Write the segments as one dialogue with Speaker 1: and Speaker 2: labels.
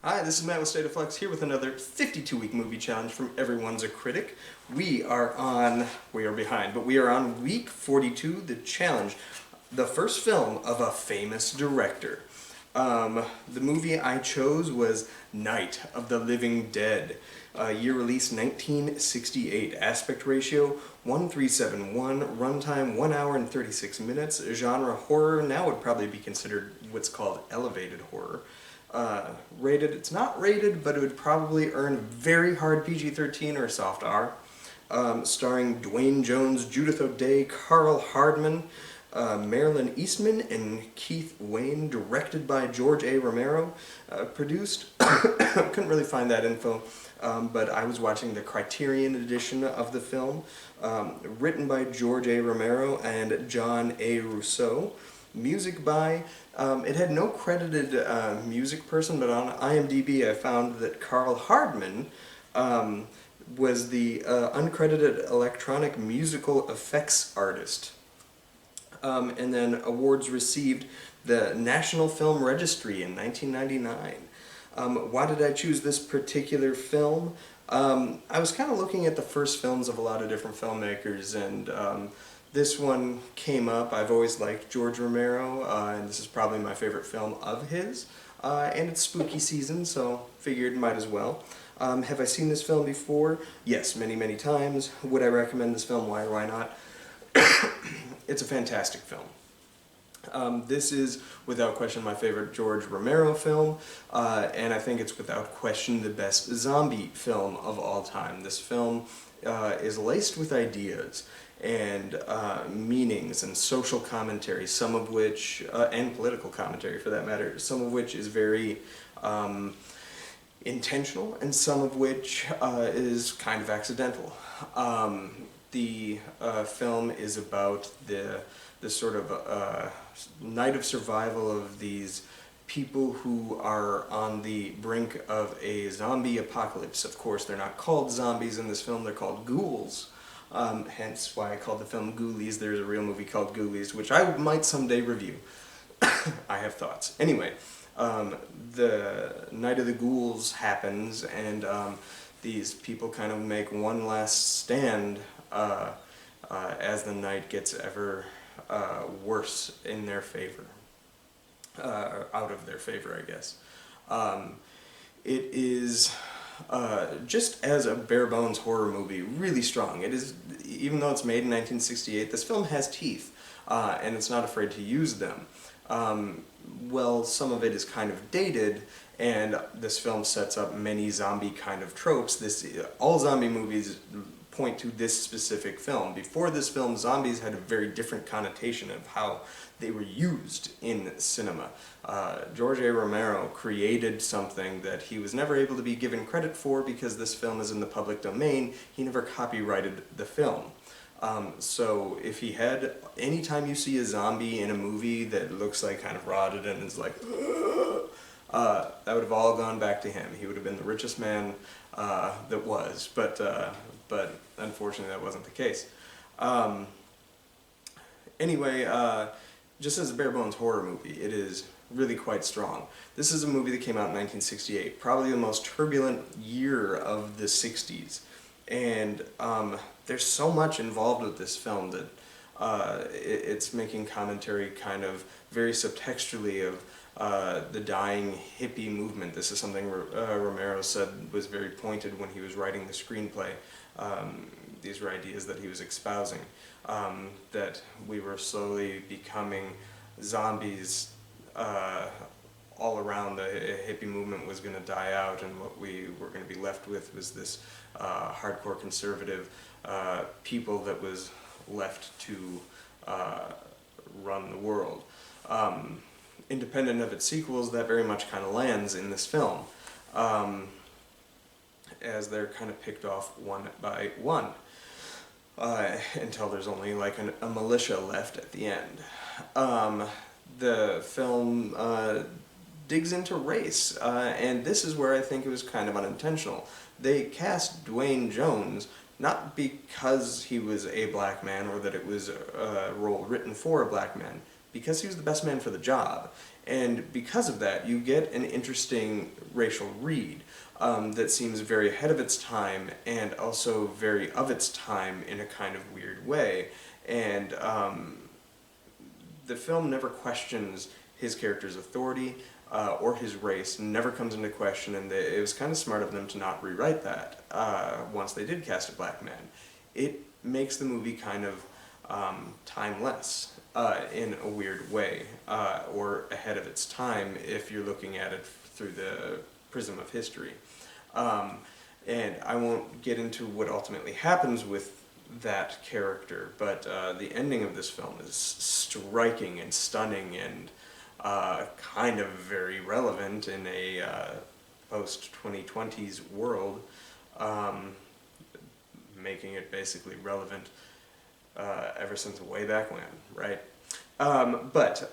Speaker 1: Hi, this is Matt with State of Flux here with another 52-week movie challenge from Everyone's a Critic. We are behind, but we are on week 42, the challenge, the first film of a famous director. The movie I chose was Night of the Living Dead. Year release 1968. Aspect ratio 1371. Runtime 1 hour and 36 minutes. Genre horror. Now would probably be considered what's called elevated horror. Rated, it's not rated, but it would probably earn very hard PG-13 or soft R. Starring Dwayne Jones, Judith O'Dea, Carl Hardman, Marilyn Eastman, and Keith Wayne. Directed by George A. Romero. Produced, couldn't really find that info, but I was watching the Criterion edition of the film. Written by George A. Romero and John A. Rousseau. Music by, it had no credited music person, but on IMDb I found that Carl Hardman was the uncredited electronic musical effects artist. And then awards received the National Film Registry in 1999. Why did I choose this particular film? I was kind of looking at the first films of a lot of different filmmakers, and this one came up. I've always liked George Romero, and this is probably my favorite film of his. And it's spooky season, so figured might as well. Have I seen this film before? Yes, many, many times. Would I recommend this film? Why or why not? It's a fantastic film. This is, without question, my favorite George Romero film, and I think it's without question the best zombie film of all time. This film is laced with ideas and meanings and social commentary, some of which, and political commentary for that matter, some of which is very intentional and some of which is kind of accidental. The film is about the sort of night of survival of these people who are on the brink of a zombie apocalypse. Of course, they're not called zombies in this film, they're called ghouls. Hence why I called the film Ghoulies. There's a real movie called Ghoulies, which I might someday review. I have thoughts. Anyway, the Night of the Ghouls happens, and these people kind of make one last stand as the night gets ever worse in their favor. Out of their favor, I guess. It is, just as a bare-bones horror movie, really strong. It is, even though it's made in 1968, this film has teeth, and it's not afraid to use them. Well, some of it is kind of dated, and this film sets up many zombie kind of tropes. All zombie movies point to this specific film. Before this film, zombies had a very different connotation of how they were used in cinema. George A. Romero created something that he was never able to be given credit for because this film is in the public domain. He never copyrighted the film. So if he had, anytime you see a zombie in a movie that looks like kind of rotted and is like, that would have all gone back to him. He would have been the richest man that was, but unfortunately that wasn't the case. Anyway, just as a bare-bones horror movie, it is really quite strong. This is a movie that came out in 1968, probably the most turbulent year of the 60s. And there's so much involved with this film that it's making commentary kind of very subtextually of the dying hippie movement. This is something Romero said was very pointed when he was writing the screenplay. These were ideas that he was espousing, that we were slowly becoming zombies all around. The hippie movement was going to die out, and what we were going to be left with was this hardcore conservative people that was left to run the world. Independent of its sequels, that very much kind of lands in this film, as they're kind of picked off one by one, until there's only like a militia left at the end. The film digs into race, and this is where I think it was kind of unintentional. They cast Dwayne Jones not because he was a black man or that it was a role written for a black man. because he was the best man for the job. And because of that, you get an interesting racial read that seems very ahead of its time and also very of its time in a kind of weird way. And the film never questions his character's authority or his race, never comes into question, and it was kind of smart of them to not rewrite that once they did cast a black man. It makes the movie kind of timeless in a weird way, or ahead of its time if you're looking at it through the prism of history. And I won't get into what ultimately happens with that character, but the ending of this film is striking and stunning and kind of very relevant in a post-2020s world, making it basically relevant ever since way back when, right? But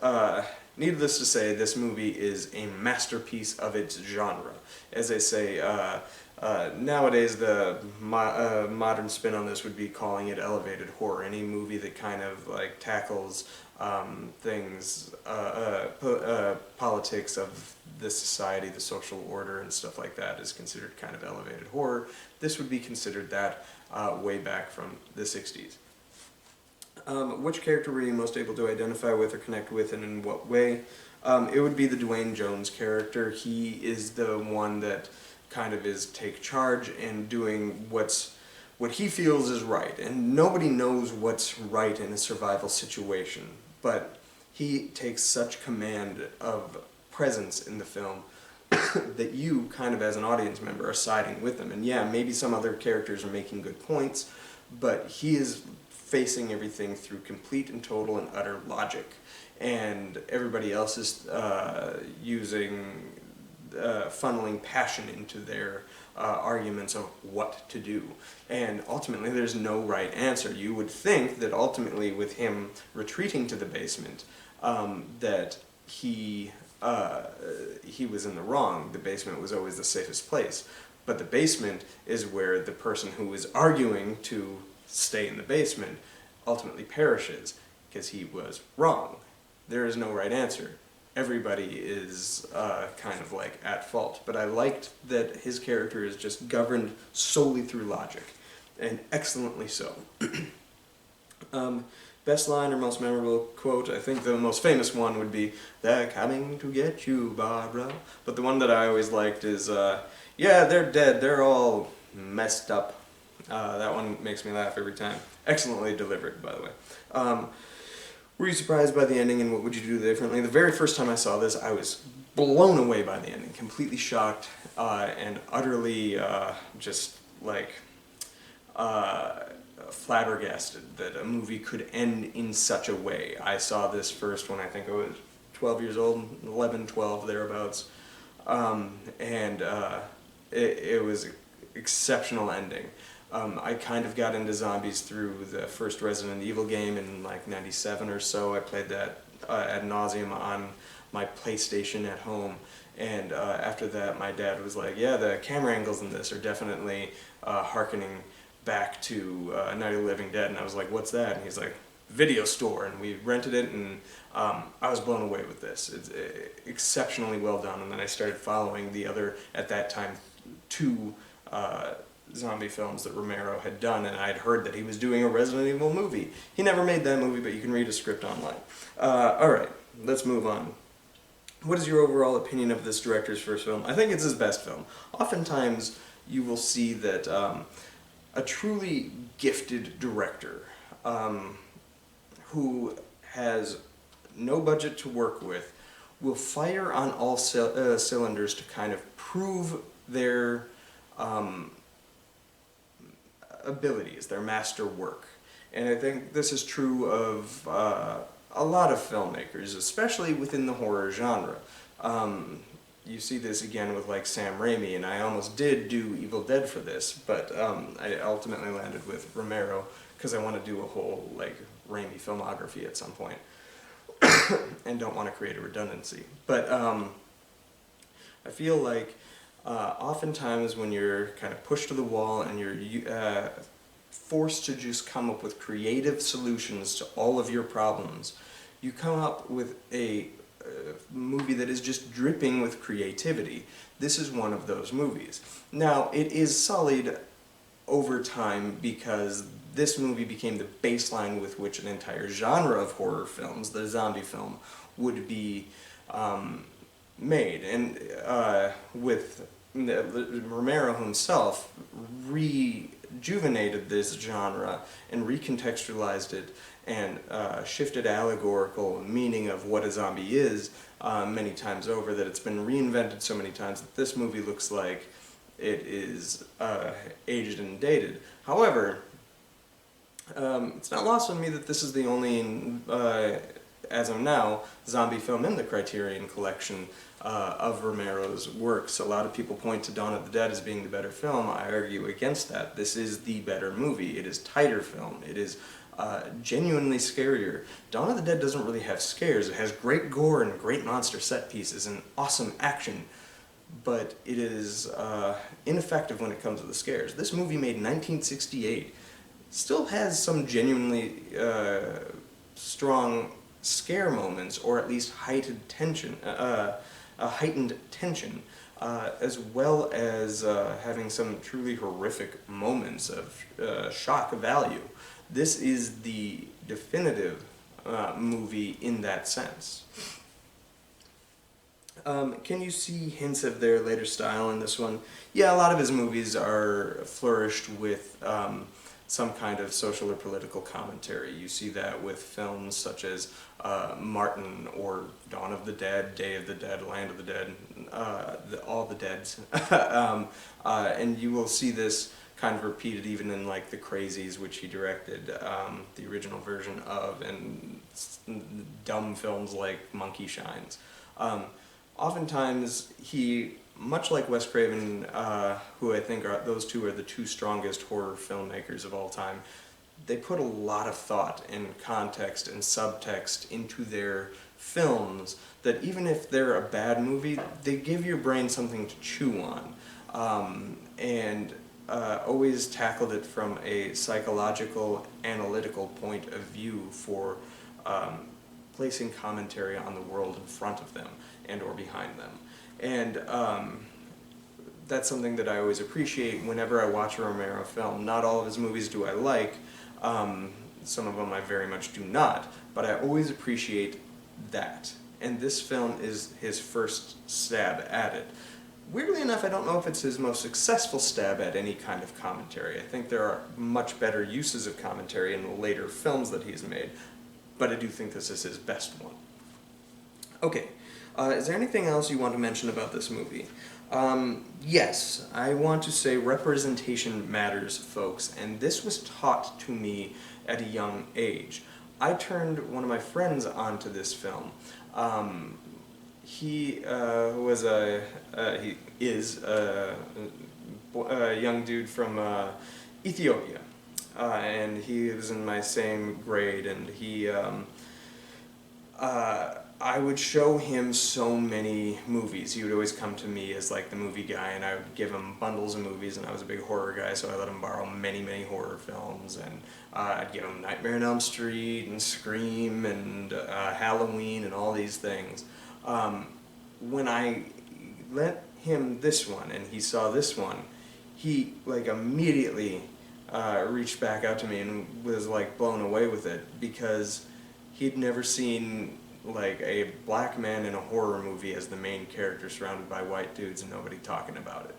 Speaker 1: needless to say, this movie is a masterpiece of its genre. As they say, nowadays the modern spin on this would be calling it elevated horror. Any movie that kind of like tackles things, politics of the society, the social order, and stuff like that is considered kind of elevated horror. This would be considered that way back from the 60s. Which character were you most able to identify with or connect with, and in what way? It would be the Dwayne Jones character. He is the one that kind of is take charge and doing what he feels is right. And nobody knows what's right in a survival situation, but he takes such command of presence in the film that you, kind of as an audience member, are siding with him. And yeah, maybe some other characters are making good points, but he is facing everything through complete and total and utter logic. And everybody else is funneling passion into their arguments of what to do. And ultimately, there's no right answer. You would think that ultimately, with him retreating to the basement, that he was in the wrong. The basement was always the safest place. But the basement is where the person who is arguing to stay in the basement ultimately perishes, because he was wrong. There is no right answer. Everybody is kind of like at fault. But I liked that his character is just governed solely through logic, and excellently so. Best line or most memorable quote, I think the most famous one would be, "They're coming to get you, Barbara." But the one that I always liked is, "Yeah, they're dead, they're all messed up." That one makes me laugh every time. Excellently delivered, by the way. Were you surprised by the ending, and what would you do differently? The very first time I saw this, I was blown away by the ending, completely shocked and utterly just like flabbergasted that a movie could end in such a way. I saw this first when I think I was 12 years old, 11, 12, thereabouts, and it was an exceptional ending. I kind of got into zombies through the first Resident Evil game in like '97 or so. I played that ad nauseum on my PlayStation at home, and after that my dad was like, "Yeah, the camera angles in this are definitely hearkening back to Night of the Living Dead," and I was like, "What's that?" And he's like, "Video store," and we rented it, and I was blown away with this. It's exceptionally well done, and then I started following the other, at that time, two zombie films that Romero had done, and I'd heard that he was doing a Resident Evil movie. He never made that movie, but you can read his script online. Alright, let's move on. What is your overall opinion of this director's first film? I think it's his best film. Oftentimes, you will see that a truly gifted director who has no budget to work with will fire on all cylinders to kind of prove their abilities, their masterwork. And I think this is true of a lot of filmmakers, especially within the horror genre. You see this again with like Sam Raimi, and I almost did do Evil Dead for this, but I ultimately landed with Romero because I want to do a whole like Raimi filmography at some point and don't want to create a redundancy. But I feel like oftentimes when you're kind of pushed to the wall and you're forced to just come up with creative solutions to all of your problems, you come up with a movie that is just dripping with creativity. This is one of those movies. Now, it is sullied over time because this movie became the baseline with which an entire genre of horror films, the zombie film, would be made. And with Romero himself rejuvenated this genre and recontextualized it and shifted allegorical meaning of what a zombie is many times over, that it's been reinvented so many times that this movie looks like it is aged and dated. However, it's not lost on me that this is the only, as of now, zombie film in the Criterion collection of Romero's works. A lot of people point to Dawn of the Dead as being the better film. I argue against that. This is the better movie. It is tighter film. It is genuinely scarier. Dawn of the Dead doesn't really have scares. It has great gore and great monster set pieces and awesome action, but it is ineffective when it comes to the scares. This movie, made in 1968, still has some genuinely strong scare moments, or at least heightened tension, as well as having some truly horrific moments of shock value. This is the definitive movie in that sense. Can you see hints of their later style in this one? Yeah, a lot of his movies are flourished with some kind of social or political commentary. You see that with films such as Martin, or Dawn of the Dead, Day of the Dead, Land of the Dead, all the Deads. And you will see this kind of repeated even in like The Crazies, which he directed the original version of, and dumb films like Monkey Shines. Oftentimes he, much like Wes Craven, who I think those two are the two strongest horror filmmakers of all time, they put a lot of thought and context and subtext into their films, that even if they're a bad movie, they give your brain something to chew on. And always tackled it from a psychological, analytical point of view for placing commentary on the world in front of them and or behind them. And that's something that I always appreciate whenever I watch a Romero film. Not all of his movies do I like, some of them I very much do not, but I always appreciate that. And this film is his first stab at it. Weirdly enough, I don't know if it's his most successful stab at any kind of commentary. I think there are much better uses of commentary in the later films that he's made, but I do think this is his best one. Okay, is there anything else you want to mention about this movie? Yes, I want to say representation matters, folks, and this was taught to me at a young age. I turned one of my friends onto this film. He is a young dude from Ethiopia, and he was in my same grade, and I would show him so many movies. He would always come to me as like the movie guy, and I would give him bundles of movies, and I was a big horror guy, so I let him borrow many, many horror films, and I'd give him Nightmare on Elm Street, and Scream, and Halloween, and all these things. When I lent him this one, and he saw this one, he like immediately reached back out to me and was like blown away with it, because he'd never seen like a black man in a horror movie as the main character surrounded by white dudes and nobody talking about it.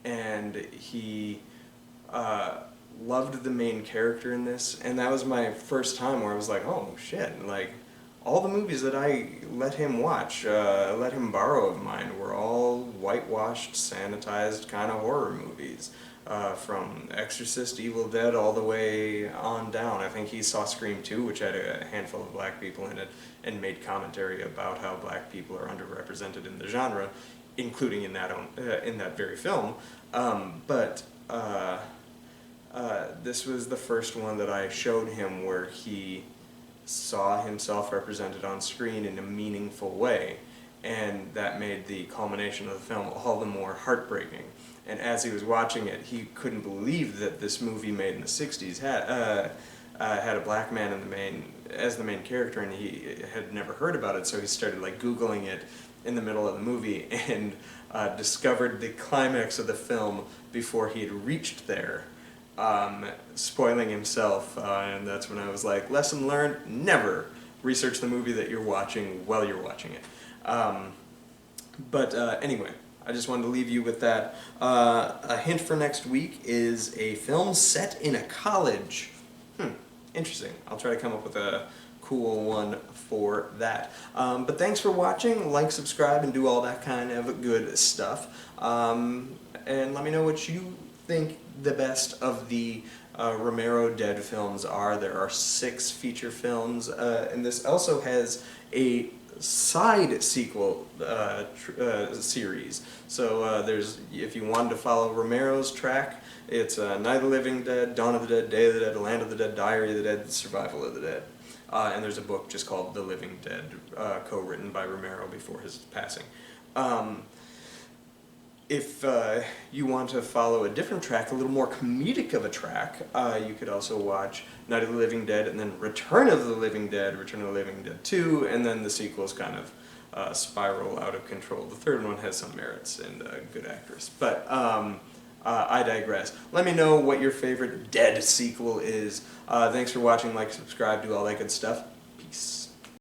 Speaker 1: And he loved the main character in this, and that was my first time where I was like, oh shit, like all the movies that I let him watch, let him borrow of mine, were all whitewashed, sanitized kind of horror movies. From Exorcist, Evil Dead, all the way on down. I think he saw Scream 2, which had a handful of black people in it, and made commentary about how black people are underrepresented in the genre, including in that very film. But this was the first one that I showed him where he saw himself represented on screen in a meaningful way, and that made the culmination of the film all the more heartbreaking. And as he was watching it, he couldn't believe that this movie made in the 60s had a black man as the main character, and he had never heard about it, so he started like Googling it in the middle of the movie and discovered the climax of the film before he had reached there, spoiling himself, and that's when I was like, lesson learned, never research the movie that you're watching while you're watching it. Anyway, I just wanted to leave you with that. A hint for next week is a film set in a college. Interesting. I'll try to come up with a cool one for that. But thanks for watching. Like, subscribe, and do all that kind of good stuff. And let me know what you think the best of the Romero Dead films are. There are 6 feature films, and this also has a side sequel series. So there's, if you wanted to follow Romero's track, it's Night of the Living Dead, Dawn of the Dead, Day of the Dead, Land of the Dead, Diary of the Dead, Survival of the Dead. And there's a book just called The Living Dead, co-written by Romero before his passing. If you want to follow a different track, a little more comedic of a track, you could also watch Night of the Living Dead and then Return of the Living Dead, Return of the Living Dead 2, and then the sequels kind of spiral out of control. The third one has some merits and a good actress. But I digress. Let me know what your favorite Dead sequel is. Thanks for watching, like, subscribe, do all that good stuff. Peace.